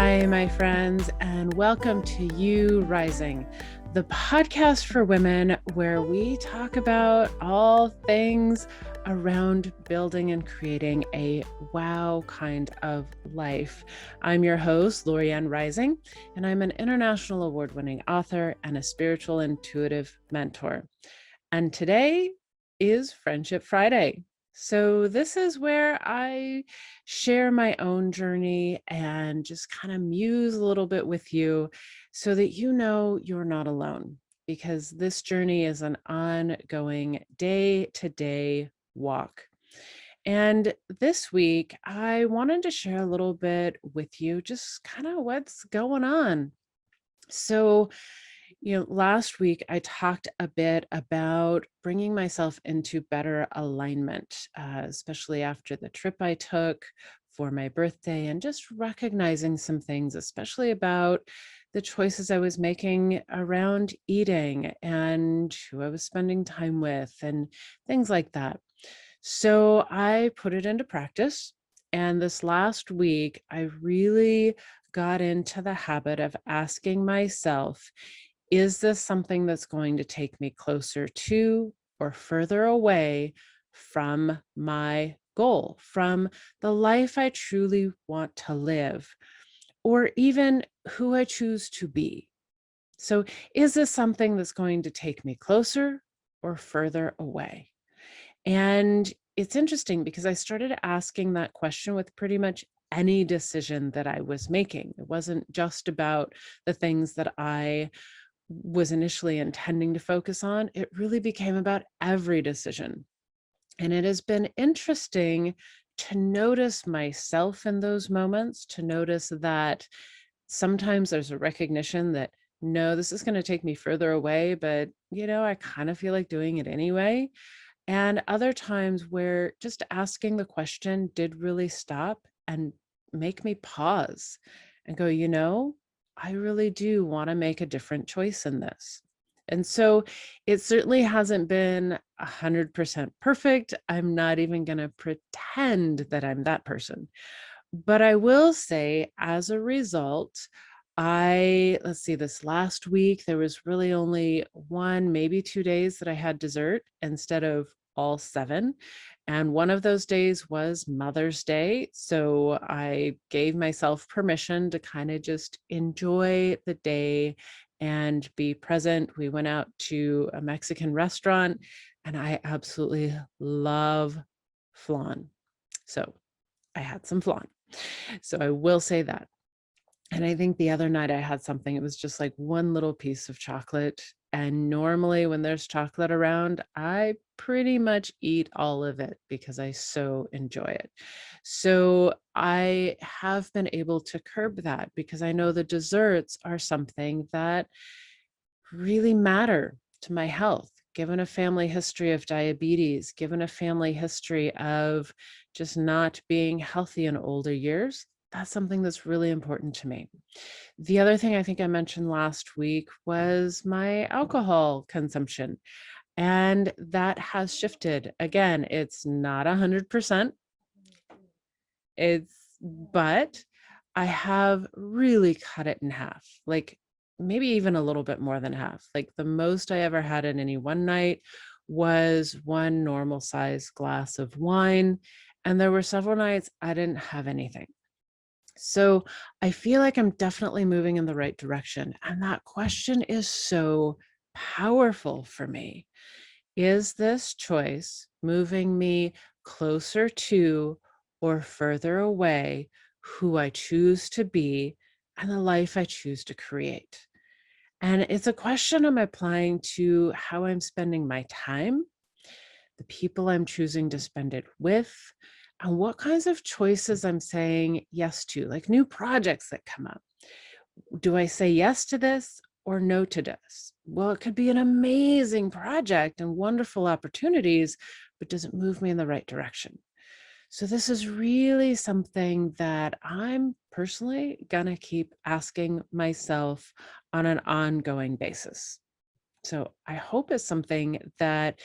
Hi, my friends, and welcome to You Rising, the podcast for women where we talk about all things around building and creating a wow kind of life. I'm your host, Lorianne Rising, and I'm an international award-winning author and a spiritual intuitive mentor. And today is Friendship Friday. So this is where I share my own journey and just kind of muse a little bit with you so that you know you're not alone, because this journey is an ongoing day-to-day walk. And this week, I wanted to share a little bit with you just kind of what's going on. So, last week I talked a bit about bringing myself into better alignment, especially after the trip I took for my birthday, and just recognizing some things, especially about the choices I was making around eating and who I was spending time with and things like that. So I put it into practice. And this last week, I really got into the habit of asking myself, is this something that's going to take me closer to or further away from my goal, from the life I truly want to live, or even who I choose to be? So, is this something that's going to take me closer or further away? And it's interesting because I started asking that question with pretty much any decision that I was making. It wasn't just about the things that I was initially intending to focus on. It really became about every decision. And it has been interesting to notice myself in those moments, to notice that sometimes there's a recognition that, no, this is going to take me further away, but I kind of feel like doing it anyway. And other times where just asking the question did really stop and make me pause and go, I really do want to make a different choice in this. And so it certainly hasn't been 100% perfect. I'm not even going to pretend that I'm that person. But I will say, as a result, let's see, this last week, there was really only one, maybe 2 days that I had dessert instead of all 7. And one of those days was Mother's Day. So I gave myself permission to kind of just enjoy the day and be present. We went out to a Mexican restaurant and I absolutely love flan. So I had some flan. So I will say that. And I think the other night I had something, it was just like one little piece of chocolate. And normally when there's chocolate around, I pretty much eat all of it because I so enjoy it. So I have been able to curb that because I know the desserts are something that really matter to my health. Given a family history of diabetes, given a family history of just not being healthy in older years, that's something that's really important to me. The other thing I think I mentioned last week was my alcohol consumption, and that has shifted. Again, it's not 100%. But I have really cut it in half, like maybe even a little bit more than half. Like the most I ever had in any one night was one normal size glass of wine. And there were several nights I didn't have anything. So I feel like I'm definitely moving in the right direction. And that question is so powerful for me. Is this choice moving me closer to or further away who I choose to be and the life I choose to create? And it's a question I'm applying to how I'm spending my time, the people I'm choosing to spend it with, and what kinds of choices I'm saying yes to, like new projects that come up. Do I say yes to this or no to this? Well, it could be an amazing project and wonderful opportunities, but does it move me in the right direction? So this is really something that I'm personally gonna keep asking myself on an ongoing basis. So I hope it's something that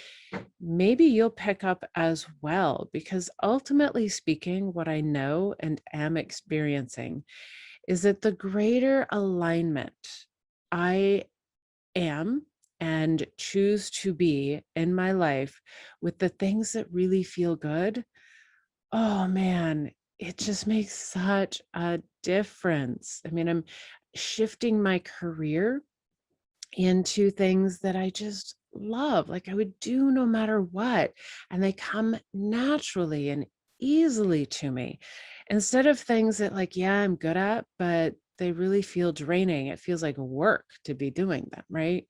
maybe you'll pick up as well, because ultimately speaking, what I know and am experiencing is it the greater alignment I am and choose to be in my life with the things that really feel good. Oh man, it just makes such a difference. I mean, I'm shifting my career into things that I just love, like I would do no matter what. And they come naturally and easily to me instead of things that, like, yeah, I'm good at, but they really feel draining. It feels like work to be doing them, right?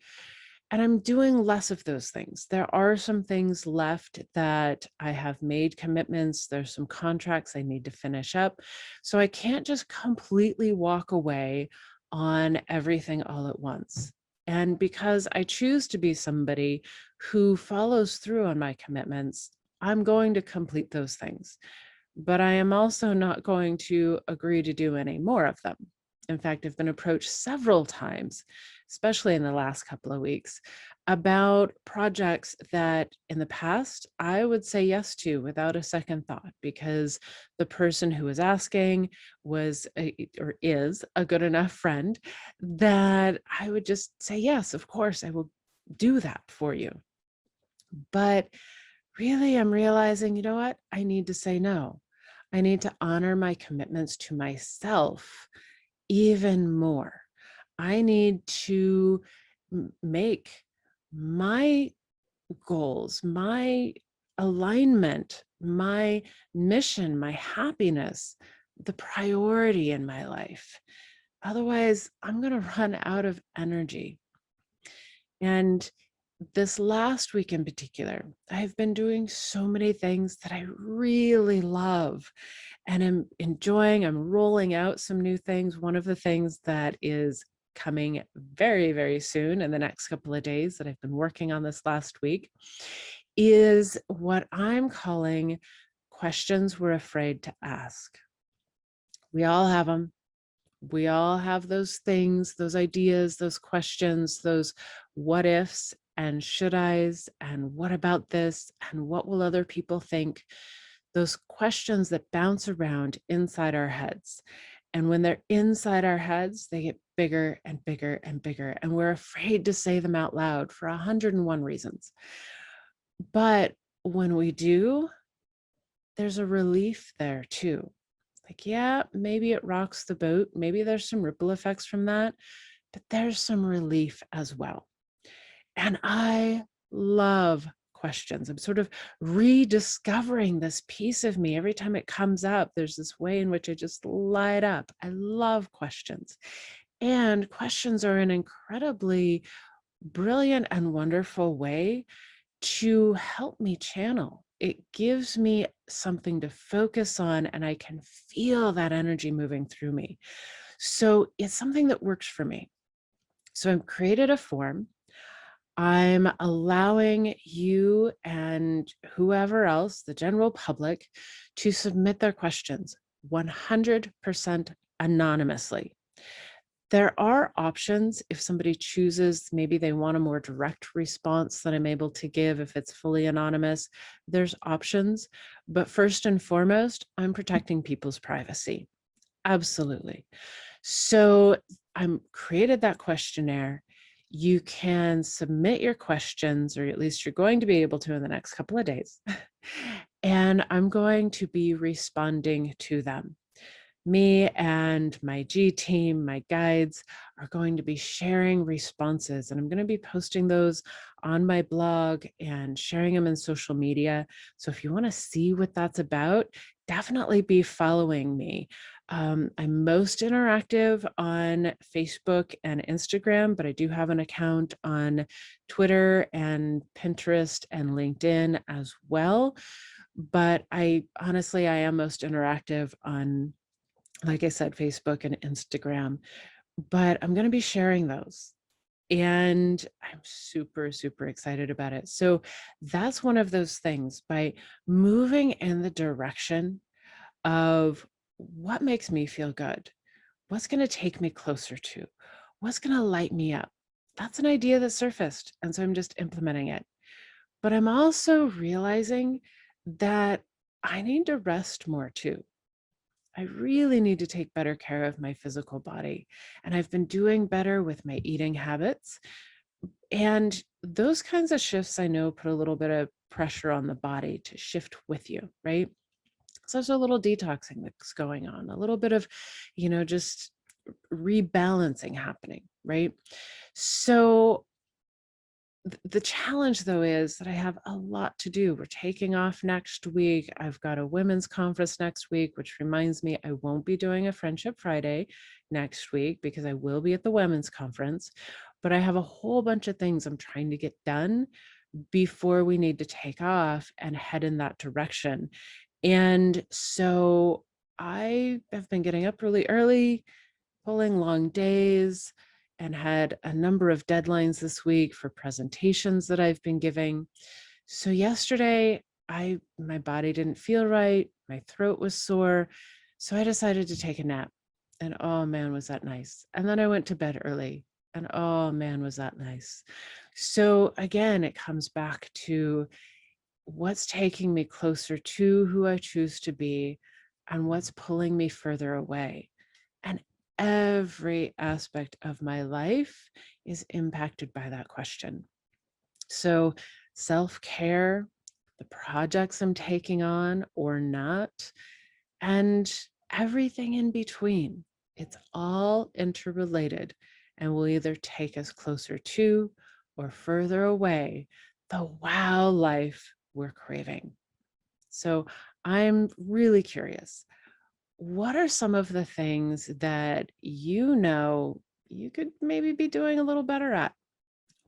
And I'm doing less of those things. There are some things left that I have made commitments. There's some contracts I need to finish up. So I can't just completely walk away on everything all at once. And because I choose to be somebody who follows through on my commitments, I'm going to complete those things. But I am also not going to agree to do any more of them. In fact, I've been approached several times, especially in the last couple of weeks, about projects that in the past I would say yes to without a second thought because the person who was asking was or is a good enough friend that I would just say, yes, of course, I will do that for you. But really, I'm realizing, you know what? I need to say no. I need to honor my commitments to myself even more. I need to make my goals, my alignment, my mission, my happiness, the priority in my life. Otherwise, I'm going to run out of energy. And this last week in particular, I've been doing so many things that I really love and am enjoying. I'm rolling out some new things. One of the things that is coming very, very soon in the next couple of days that I've been working on this last week is what I'm calling questions we're afraid to ask. We all have them. We all have those things, those ideas, those questions, those what ifs and should I's and what about this and what will other people think? Those questions that bounce around inside our heads. And when they're inside our heads, they get bigger and bigger and bigger. And we're afraid to say them out loud for 101 reasons. But when we do, there's a relief there too. Like, yeah, maybe it rocks the boat. Maybe there's some ripple effects from that, but there's some relief as well. And I love questions. I'm sort of rediscovering this piece of me every time it comes up. There's this way in which I just light up. I love questions. And questions are an incredibly brilliant and wonderful way to help me channel. It gives me something to focus on, and I can feel that energy moving through me. So it's something that works for me. So I've created a form. I'm allowing you and whoever else, the general public, to submit their questions 100% anonymously. There are options if somebody chooses, maybe they want a more direct response that I'm able to give if it's fully anonymous. There's options, but first and foremost, I'm protecting people's privacy. Absolutely. So I'm created that questionnaire. You can submit your questions, or at least you're going to be able to in the next couple of days. And I'm going to be responding to them. Me and my G team, my guides, are going to be sharing responses, and I'm going to be posting those on my blog and sharing them in social media. So if you want to see what that's about, definitely be following me. I'm most interactive on Facebook and Instagram, but I do have an account on Twitter and Pinterest and LinkedIn as well. But I honestly, I am most interactive on, like I said, Facebook and Instagram, but I'm going to be sharing those. And I'm super, super excited about it. So that's one of those things. By moving in the direction of what makes me feel good, what's going to take me closer to, what's going to light me up. That's an idea that surfaced. And so I'm just implementing it. But I'm also realizing that I need to rest more too. I really need to take better care of my physical body. And I've been doing better with my eating habits. And those kinds of shifts I know put a little bit of pressure on the body to shift with you, right? So there's a little detoxing that's going on, a little bit of, just rebalancing happening, right? So the challenge though is that I have a lot to do. We're taking off next week. I've got a women's conference next week, which reminds me I won't be doing a Friendship Friday next week because I will be at the women's conference. But I have a whole bunch of things I'm trying to get done before we need to take off and head in that direction. And so I have been getting up really early, pulling long days, and had a number of deadlines this week for presentations that I've been giving. So yesterday, my body didn't feel right, my throat was sore, so I decided to take a nap. And oh man, was that nice. And then I went to bed early. And oh man, was that nice. So again, it comes back to what's taking me closer to who I choose to be and what's pulling me further away. And every aspect of my life is impacted by that question. So, self-care, the projects I'm taking on or not, and everything in between. It's all interrelated and will either take us closer to or further away the wow life we're craving. So I'm really curious. What are some of the things that you could maybe be doing a little better at?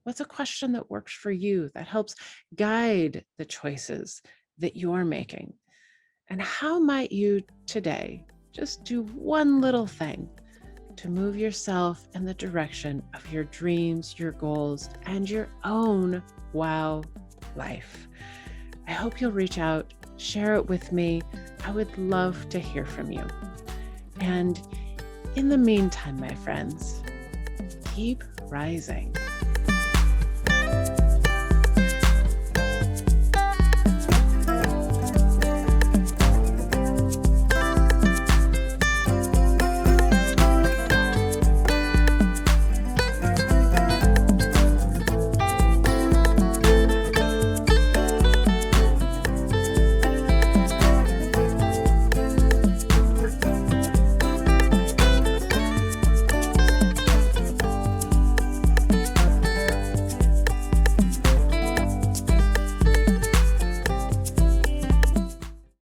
What's a question that works for you that helps guide the choices that you're making? And how might you today just do one little thing to move yourself in the direction of your dreams, your goals, and your own wow life? I hope you'll reach out, share it with me. I would love to hear from you. And in the meantime, my friends, keep rising.